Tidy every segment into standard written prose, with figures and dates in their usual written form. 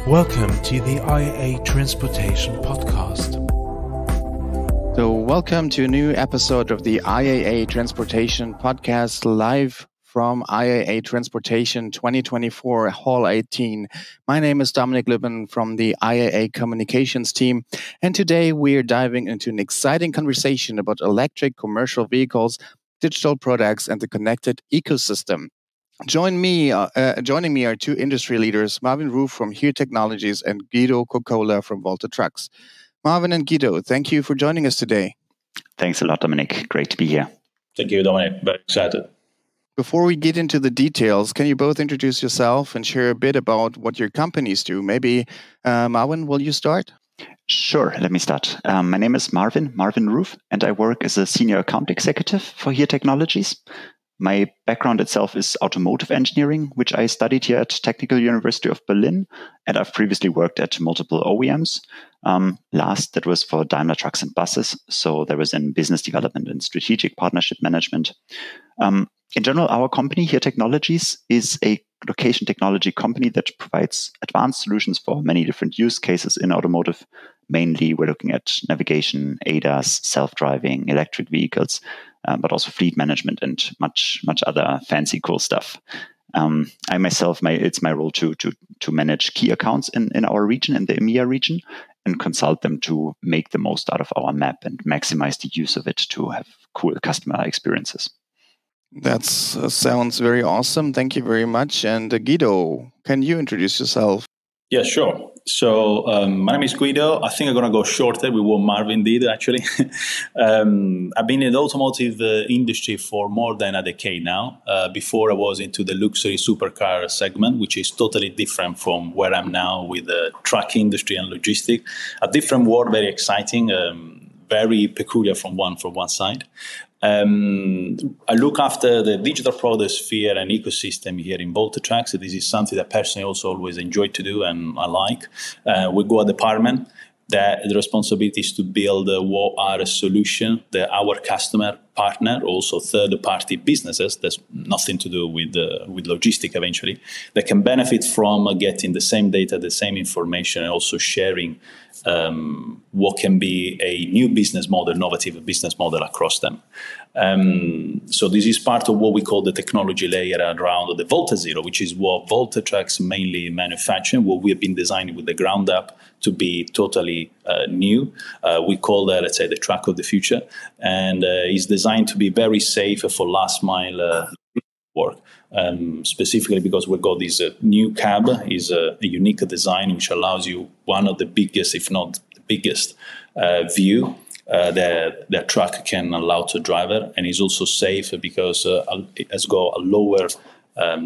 Welcome to the IAA Transportation Podcast. So welcome to a new episode of the IAA Transportation Podcast, live from IAA Transportation 2024 Hall 18. My name is Dominic Libben from the IAA Communications team, and today we are diving into an exciting conversation about electric commercial vehicles, digital products, and the connected ecosystem. Joining me are two industry leaders, Marvin Ruf from Here Technologies and Guido Cocola from Volta Trucks. Marvin and Guido, thank you for joining us today. Thanks a lot, Dominic. Great to be here. Thank you, Dominic. Very excited. Before we get into the details, can you both introduce yourself and share a bit about what your companies do? Maybe, Marvin, will you start? Sure, let me start. My name is Marvin Ruf, and I work as a senior account executive for Here Technologies. My background itself is automotive engineering, which I studied here at Technical University of Berlin, and I've previously worked at multiple OEMs. Last, that was for Daimler Trucks and Buses, so there was in business development and strategic partnership management. In general, our company, Here Technologies, is a location technology company that provides advanced solutions for many different use cases in automotive. Mainly, we're looking at navigation, ADAS, self-driving, electric vehicles, but also fleet management and much other fancy, cool stuff. I myself, it's my role to manage key accounts in our region, in the EMEA region, and consult them to make the most out of our map and maximize the use of it to have cool customer experiences. That sounds very awesome. Thank you very much. And Guido, can you introduce yourself? Yeah, sure. So my name is Guido. I think I'm going to go shorter with what Marvin did, actually. I've been in the automotive industry for more than a decade now. Before I was into the luxury supercar segment, which is totally different from where I'm now with the truck industry and logistics. A different world, very exciting, very peculiar from one side. I look after the digital product sphere and ecosystem here in Volta Trucks. This is something that personally also always enjoy to do and I like. We go a department that the responsibility is to build what are a solution that our customer partner, also third-party businesses, that's nothing to do with logistics eventually, that can benefit from getting the same data, the same information, and also sharing what can be a new business model, innovative business model across them. So this is part of what we call the technology layer around the Volta Zero, which is what Volta Trucks mainly manufacture, what we have been designing with the ground up to be totally new. We call that, let's say, the truck of the future, and is designed to be very safe for last mile work. Specifically because we've got this new cab is a unique design which allows you one of the biggest, if not the biggest, view that the truck can allow to driver, and is also safe because it has got a lower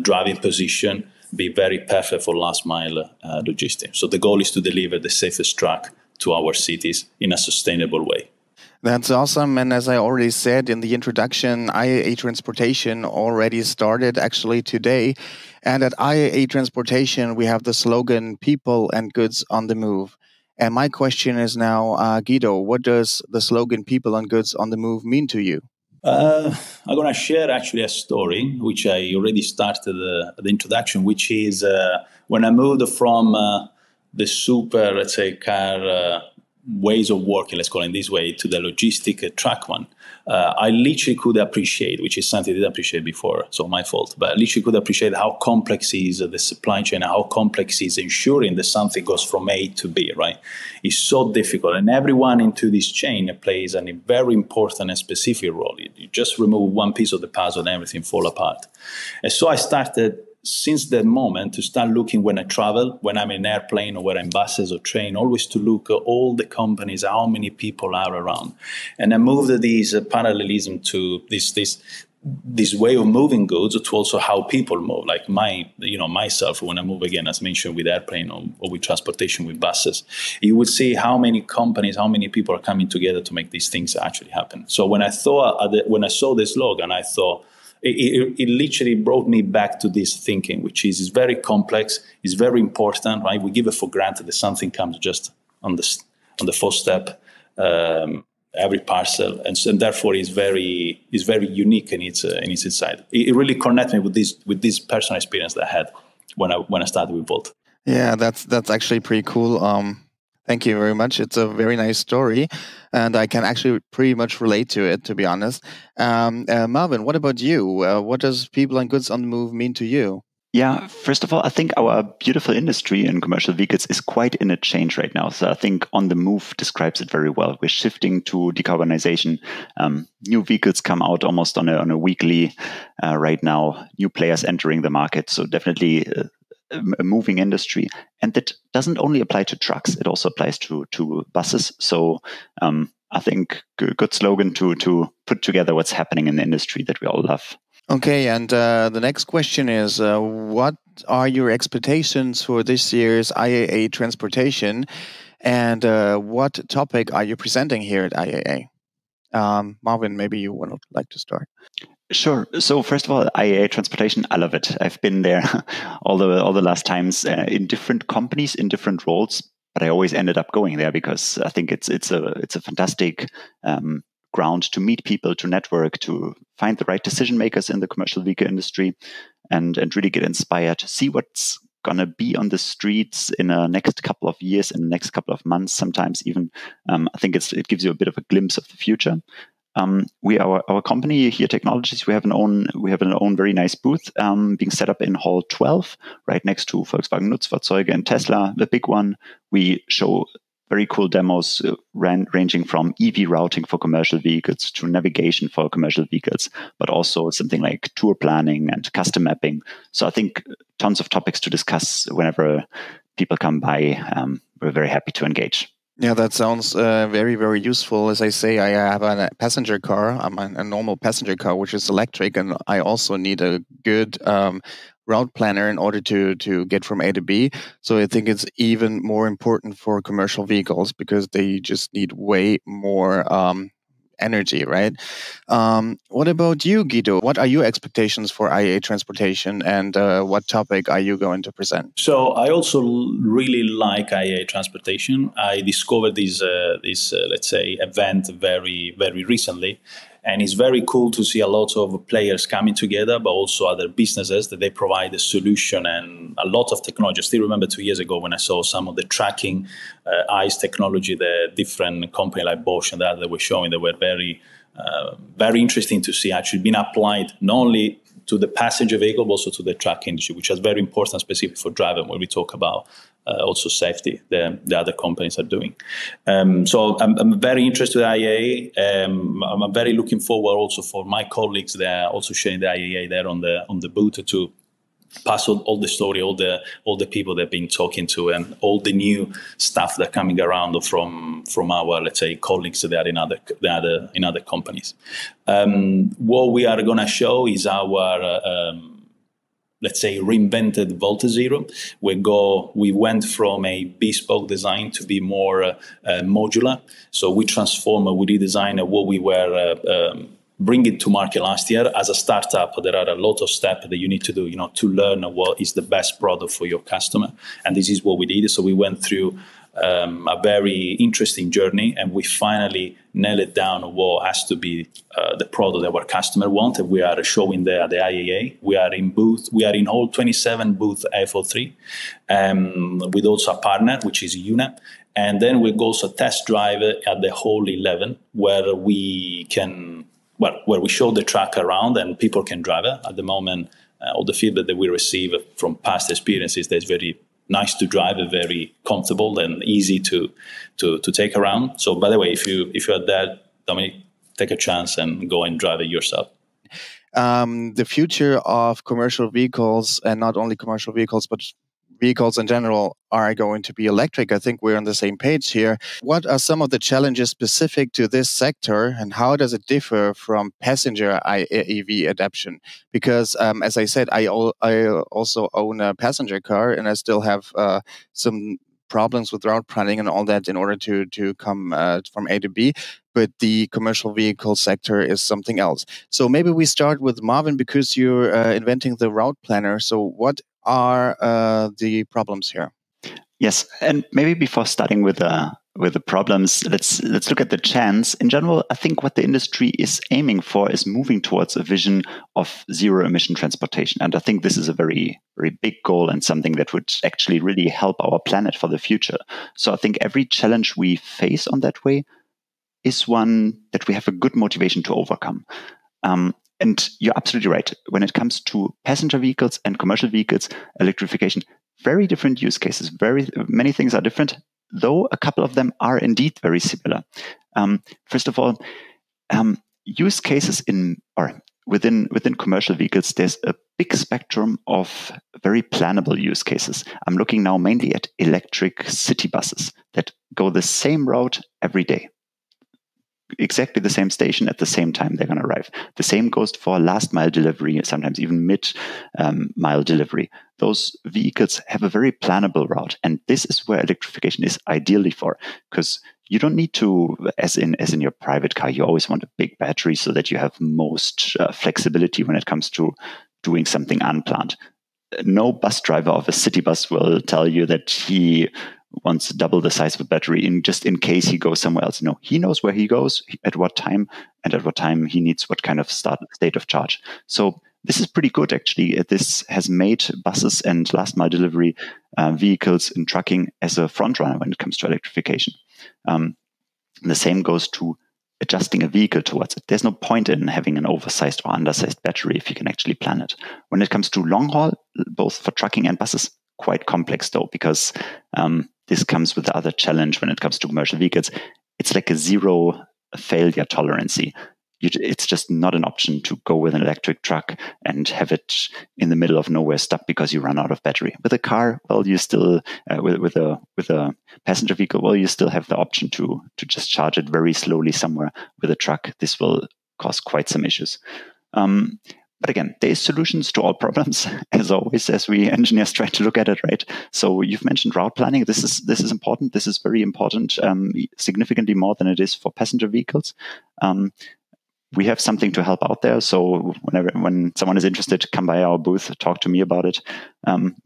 driving position, be very perfect for last mile logistics. So the goal is to deliver the safest truck to our cities in a sustainable way. That's awesome. And as I already said in the introduction, IAA Transportation already started actually today. And at IAA Transportation, we have the slogan, People and Goods on the Move. And my question is now, Guido, what does the slogan, People and Goods on the Move, mean to you? I'm going to share actually a story, which I already started the introduction, which is when I moved from the super, let's say, car ways of working, let's call it this way, to the logistic truck one, I literally could appreciate, which is something I didn't appreciate before, so my fault, but I literally could appreciate how complex is the supply chain, how complex is ensuring that something goes from A to B, right? It's so difficult, and everyone into this chain plays a very important and specific role. You just remove one piece of the puzzle and everything fall apart. And so I started since that moment to start looking when I travel, when I'm in an airplane or when I'm in buses or train, always to look at all the companies, how many people are around. And I moved this parallelism to this way of moving goods to also how people move, like myself, when I move again, as mentioned, with airplane or with transportation with buses, you would see how many companies, how many people are coming together to make these things actually happen. So when I saw this slogan, I thought, it literally brought me back to this thinking, which is very complex, is very important, right? We give it for granted that something comes just on the first step, every parcel, and therefore is very unique in its inside. It really connected me with this personal experience that I had when I started with Volt. Yeah, that's actually pretty cool. Thank you very much. It's a very nice story, and I can actually pretty much relate to it, to be honest. Marvin, what about you? What does people and goods on the move mean to you? Yeah, first of all, I think our beautiful industry in commercial vehicles is quite in a change right now. So I think On the Move describes it very well. We're shifting to decarbonization. New vehicles come out almost on a weekly right now. New players entering the market. So definitely a moving industry. And that doesn't only apply to trucks. It also applies to buses. So I think good slogan to put together what's happening in the industry that we all love. Okay, and the next question is, what are your expectations for this year's IAA Transportation, and what topic are you presenting here at IAA? Marvin, maybe you would like to start. Sure. So first of all, IAA Transportation, I love it. I've been there all the last times in different companies, in different roles, but I always ended up going there because I think it's a fantastic ground to meet people, to network, to find the right decision makers in the commercial vehicle industry, and really get inspired to see what's going to be on the streets in the next couple of years, in the next couple of months, sometimes even. I think it gives you a bit of a glimpse of the future. Our company here, Technologies, we have an own very nice booth being set up in Hall 12, right next to Volkswagen Nutzfahrzeuge and Tesla, the big one. We show very cool demos ranging from EV routing for commercial vehicles to navigation for commercial vehicles, but also something like tour planning and custom mapping. So I think tons of topics to discuss whenever people come by. We're very happy to engage. Yeah, that sounds very, very useful. As I say, I have a passenger car. I'm a normal passenger car, which is electric, and I also need a good route planner in order to get from A to B. So I think it's even more important for commercial vehicles because they just need way more energy, right? What about you, Guido? What are your expectations for IAA Transportation, and what topic are you going to present? So I also really like IAA Transportation. I discovered this let's say, event very, very recently. And it's very cool to see a lot of players coming together, but also other businesses that they provide a solution and a lot of technology. I still remember 2 years ago when I saw some of the tracking ICE technology, the different company like Bosch and that were showing. They were very, very interesting to see actually being applied not only to the passenger vehicle, but also to the truck industry, which is very important, specifically for driving, when we talk about also safety, the other companies are doing. So I'm very interested in IAA. I'm very looking forward also for my colleagues there, also sharing the IAA there on the booth to pass all the story, all the people they've been talking to, and all the new stuff that are coming around from our, let's say, colleagues that are in other companies. What we are going to show is our let's say, reinvented Volta Zero. We went from a bespoke design to be more modular. So we redesigned what we were bringing to market last year. As a startup, there are a lot of steps that you need to do, to learn what is the best product for your customer. And this is what we did. So we went through a very interesting journey, and we finally nailed it down what has to be the product that our customer wants. We are showing there at the IAA. We are in Hall 27, booth FO3, with also a partner, which is UNA. And then we'll also test drive at the Hall 11, where we show the truck around and people can drive it. At the moment, all the feedback that we receive from past experiences, that's very nice to drive, very comfortable and easy to take around. So, by the way, if you're there, Dominic, take a chance and go and drive it yourself. The future of commercial vehicles, and not only commercial vehicles, but vehicles in general, are going to be electric. I think we're on the same page here. What are some of the challenges specific to this sector, and how does it differ from passenger EV adoption? Because, as I said, I also own a passenger car, and I still have some problems with route planning and all that in order to come from A to B. But the commercial vehicle sector is something else. So maybe we start with Marvin, because you're inventing the route planner. So what are the problems here? Yes, and maybe before starting with with the problems, let's look at the chance. In general, I think what the industry is aiming for is moving towards a vision of zero emission transportation. And I think this is a very, very big goal and something that would actually really help our planet for the future. So I think every challenge we face on that way is one that we have a good motivation to overcome. And you're absolutely right. When it comes to passenger vehicles and commercial vehicles, electrification, very different use cases. Very many things are different, though a couple of them are indeed very similar. First of all, use cases within commercial vehicles, there's a big spectrum of very plannable use cases. I'm looking now mainly at electric city buses that go the same route every day. Exactly the same station at the same time they're going to arrive. The same goes for last mile delivery, sometimes even mid mile delivery. Those vehicles have a very plannable route. And this is where electrification is ideally for, because you don't need to, as in your private car, you always want a big battery so that you have most flexibility when it comes to doing something unplanned. No bus driver of a city bus will tell you that he wants double the size of a battery in case he goes somewhere else. No, he knows where he goes, at what time, and at what time he needs what kind of state of charge. So this is pretty good, actually. This has made buses and last mile delivery vehicles in trucking as a front runner when it comes to electrification. The same goes to adjusting a vehicle towards it. There's no point in having an oversized or undersized battery if you can actually plan it. When it comes to long haul, both for trucking and buses, quite complex though, because this comes with the other challenge when it comes to commercial vehicles. It's like a zero failure tolerance. It's just not an option to go with an electric truck and have it in the middle of nowhere stuck because you run out of battery. With a car, well, you still with a passenger vehicle, well, you still have the option to just charge it very slowly somewhere. With a truck, this will cause quite some issues. But again, there's solutions to all problems, as always, as we engineers try to look at it, right? So you've mentioned route planning. This is important. This is very important, significantly more than it is for passenger vehicles. We have something to help out there. So when someone is interested, come by our booth, talk to me about it.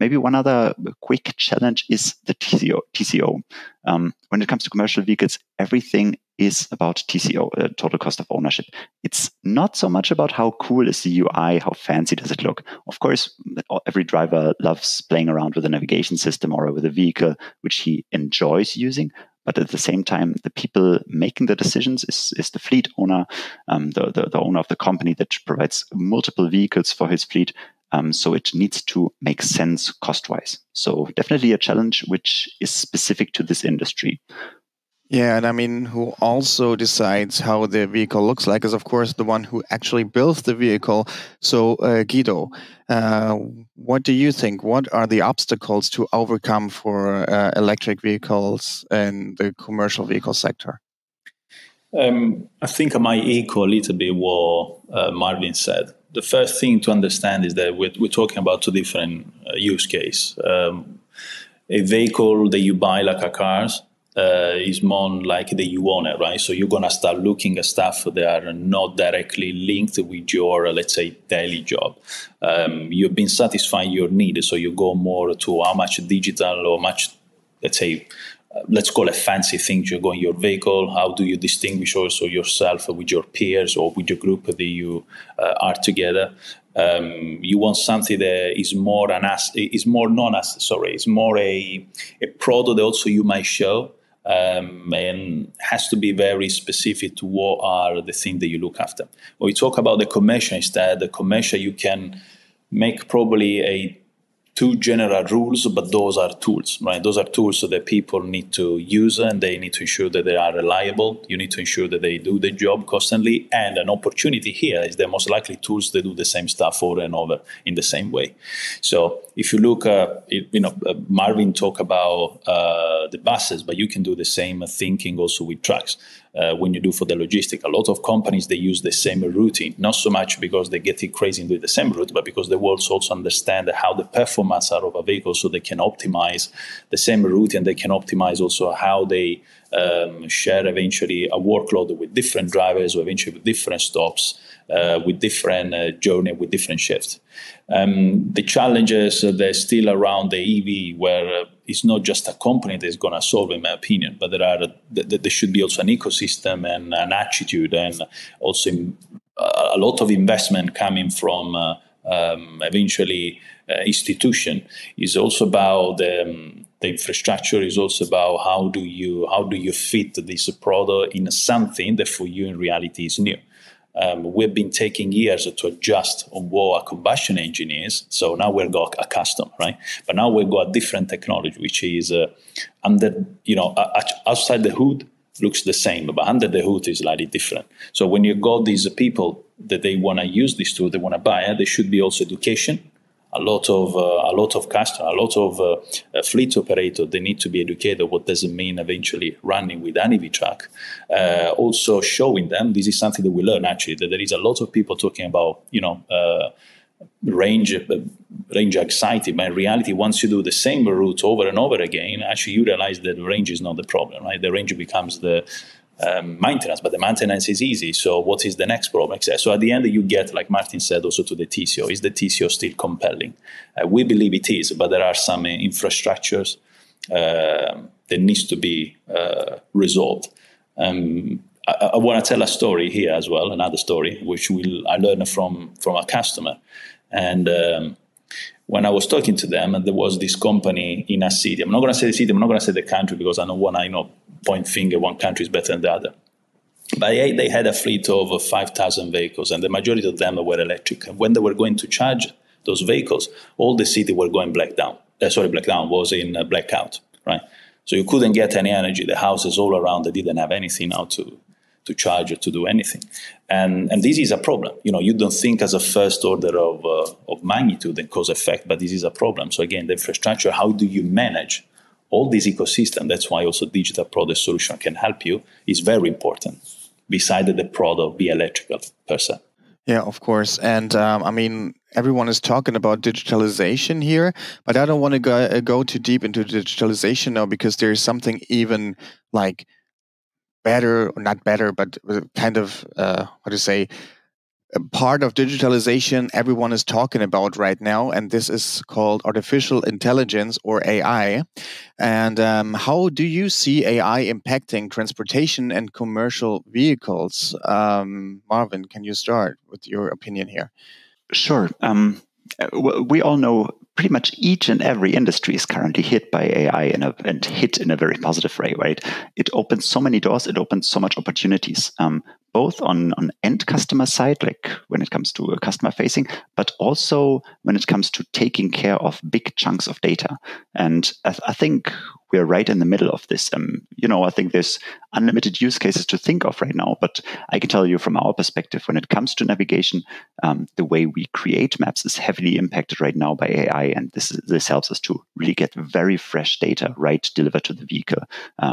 Maybe one other quick challenge is the TCO. When it comes to commercial vehicles, everything is about TCO, total cost of ownership. It's not so much about how cool is the UI, how fancy does it look. Of course, every driver loves playing around with a navigation system or with a vehicle which he enjoys using. But at the same time, the people making the decisions is the fleet owner, the owner of the company that provides multiple vehicles for his fleet. So it needs to make sense cost-wise. So definitely a challenge which is specific to this industry. Yeah, and I mean, who also decides how the vehicle looks like is, of course, the one who actually builds the vehicle. So, Guido, what do you think? What are the obstacles to overcome for electric vehicles in the commercial vehicle sector? I think I might echo a little bit what Marvin said. The first thing to understand is that we're talking about two different use cases. A vehicle that you buy like a car is more like that you own it, right? So you're going to start looking at stuff that are not directly linked with your, let's say, daily job. You've been satisfying your needs, so you go more to how much digital or much, let's say, let's call it fancy things you go in your vehicle. How do you distinguish also yourself with your peers or with your group that you are together? You want something that is more it's more a product that also you might show, and has to be very specific to what are the things that you look after. When we talk about the commercial instead, the commercial you can make probably two general rules, but those are tools, right? Those are tools that people need to use, and they need to ensure that they are reliable. You need to ensure that they do the job constantly. And an opportunity here is they're most likely tools that do the same stuff over and over in the same way. So if you look, Marvin talked about the buses, but you can do the same thinking also with trucks. When you do for the logistic, a lot of companies, they use the same routing, not so much because they get it crazy and do the same route, but because they also understand how the performance are of a vehicle, so they can optimize the same route, and they can optimize also how they share eventually a workload with different drivers, or eventually with different stops, with different journey, with different shifts. The challenges, they're still around the EV, where it's not just a company that's going to solve, in my opinion, but there should be also an ecosystem and an attitude, and also a lot of investment coming from eventually institution. Is also about the infrastructure. Is also about how do you fit this product in something that for you in reality is new. We've been taking years to adjust on what a combustion engine is. So now we've got accustomed, right? But now we've got a different technology, which is outside the hood looks the same, but under the hood is slightly different. So when you got these people that they want to use this tool, they want to buy it, there should be also education. A lot of customers, a lot of fleet operators, they need to be educated what does it mean eventually running with an EV truck. Also showing them, this is something that we learn actually, that there is a lot of people talking about, range anxiety, but in reality, once you do the same route over and over again, actually you realize that the range is not the problem, right? The range becomes the maintenance, but the maintenance is easy. So what is the next problem? So at the end, you get, like Martin said, also to the TCO. Is the TCO still compelling? We believe it is, but there are some infrastructures that needs to be resolved. I want to tell a story here as well, another story, which I learned from a customer. And when I was talking to them, and there was this company in a city. I'm not going to say the city, I'm not going to say the country, because I don't want to, point finger, one country is better than the other. But they had a fleet of 5,000 vehicles, and the majority of them were electric. And when they were going to charge those vehicles, all the city were going blackout was in blackout, right? So you couldn't get any energy. The houses all around, they didn't have anything now to charge or to do anything. And this is a problem. You don't think as a first order of magnitude and cause effect, but this is a problem. So again, the infrastructure, how do you manage all this ecosystem? That's why also digital product solution can help you, is very important, beside the product be electrical per se. Yeah, of course. And everyone is talking about digitalization here, but I don't want to go too deep into digitalization now, because there is something even like better, or not better, but kind of, a part of digitalization everyone is talking about right now, and this is called artificial intelligence, or AI. And how do you see AI impacting transportation and commercial vehicles? Marvin, can you start with your opinion here? Sure. We all know pretty much each and every industry is currently hit by AI and hit in a very positive way, right? It opens so many doors, it opens so much opportunities, both on end customer side, like when it comes to customer facing, but also when it comes to taking care of big chunks of data. And I think we're right in the middle of this. I think there's unlimited use cases to think of right now, but I can tell you from our perspective, when it comes to navigation, the way we create maps is heavily impacted right now by AI, and this helps us to really get very fresh data right delivered to the vehicle,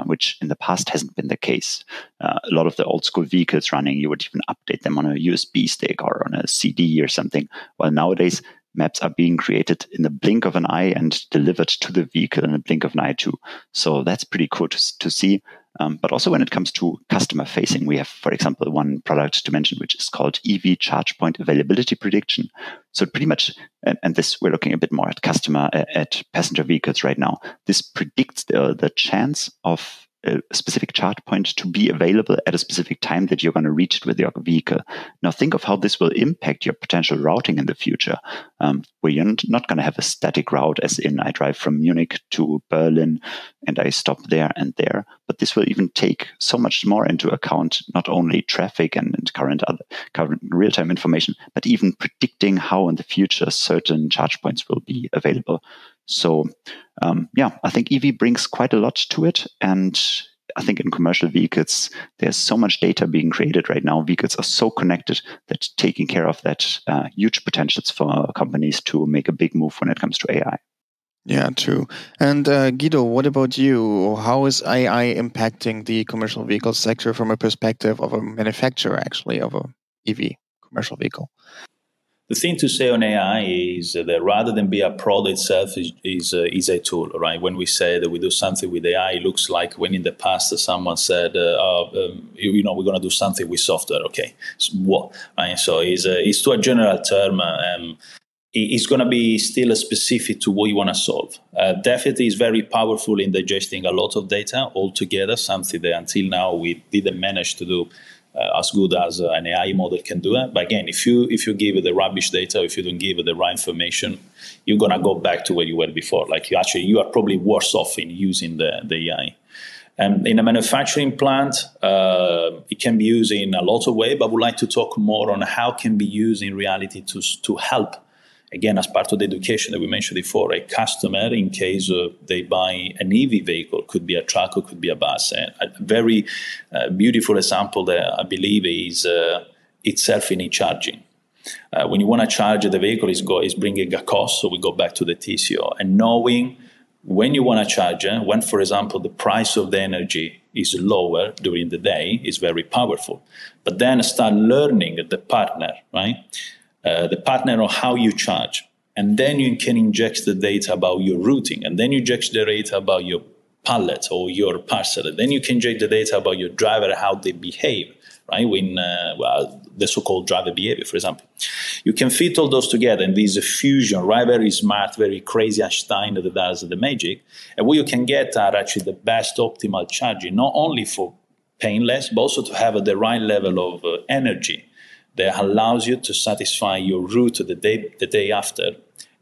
which in the past hasn't been the case. A lot of the old school vehicles running, you would even update them on a USB stick or on a CD or something, while nowadays maps are being created in the blink of an eye and delivered to the vehicle in the blink of an eye too. So that's pretty cool to see. But also when it comes to customer facing, we have, for example, one product to mention, which is called EV charge point availability prediction. So pretty much, and this we're looking a bit more at passenger vehicles right now. This predicts the chance of a specific charge point to be available at a specific time that you're going to reach it with your vehicle. Now think of how this will impact your potential routing in the future, where you're not going to have a static route, as in I drive from Munich to Berlin and I stop there and there. But this will even take so much more into account, not only traffic and current real-time information, but even predicting how in the future certain charge points will be available. So, I think EV brings quite a lot to it. And I think in commercial vehicles, there's so much data being created right now. Vehicles are so connected that taking care of that huge potentials for companies to make a big move when it comes to AI. Yeah, true. And Guido, what about you? How is AI impacting the commercial vehicle sector from a perspective of a manufacturer, actually, of a EV commercial vehicle? The thing to say on AI is that rather than be a product itself, is a tool, right? When we say that we do something with AI, it looks like when in the past someone said, we're going to do something with software. Okay, so what? Right? So it's to a general term. it's going to be still specific to what you want to solve. Definitely is very powerful in digesting a lot of data altogether, something that until now we didn't manage to do as good as an AI model can do it. But again, if you give it the rubbish data, if you don't give it the right information, you're going to go back to where you were before. Like you are probably worse off in using the AI. In a manufacturing plant, it can be used in a lot of ways, but I would like to talk more on how it can be used in reality to help, again, as part of the education that we mentioned before, a customer, in case they buy an EV vehicle, could be a truck or could be a bus. And a very beautiful example that I believe is self-in charging. When you want to charge the vehicle, is bringing a cost, so we go back to the TCO. And knowing when you want to charge, when, for example, the price of the energy is lower during the day, is very powerful. But then start learning the partner, right? The partner on how you charge. And then you can inject the data about your routing. And then you inject the data about your pallet or your parcel. And then you can inject the data about your driver, how they behave, right? When the so-called driver behavior, for example. You can fit all those together in this fusion, right? Very smart, very crazy Einstein that does the magic. And what you can get are actually the best optimal charging, not only for paying less, but also to have the right level of energy that allows you to satisfy your route the day after.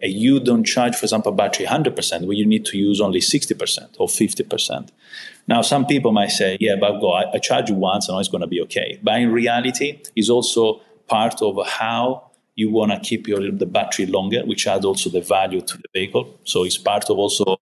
And you don't charge, for example, battery 100%, where you need to use only 60% or 50%. Now, some people might say, yeah, but I charge you once and it's going to be okay. But in reality, it's also part of how you want to keep the battery longer, which adds also the value to the vehicle. So it's part of also,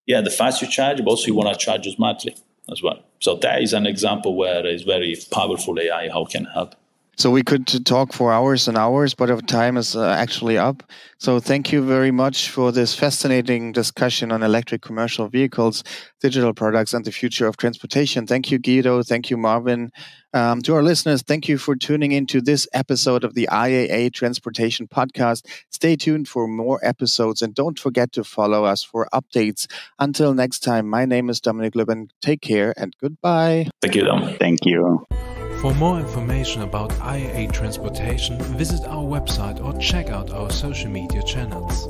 the faster you charge, but also you want to charge smartly as well. So that is an example where it's very powerful AI, how it can help. So we could talk for hours and hours, but our time is actually up. So thank you very much for this fascinating discussion on electric commercial vehicles, digital products, and the future of transportation. Thank you, Guido. Thank you, Marvin. To our listeners, thank you for tuning into this episode of the IAA Transportation Podcast. Stay tuned for more episodes and don't forget to follow us for updates. Until next time, my name is Dominic Lubin. Take care and goodbye. Thank you, Dom. Thank you. For more information about IAA Transportation, visit our website or check out our social media channels.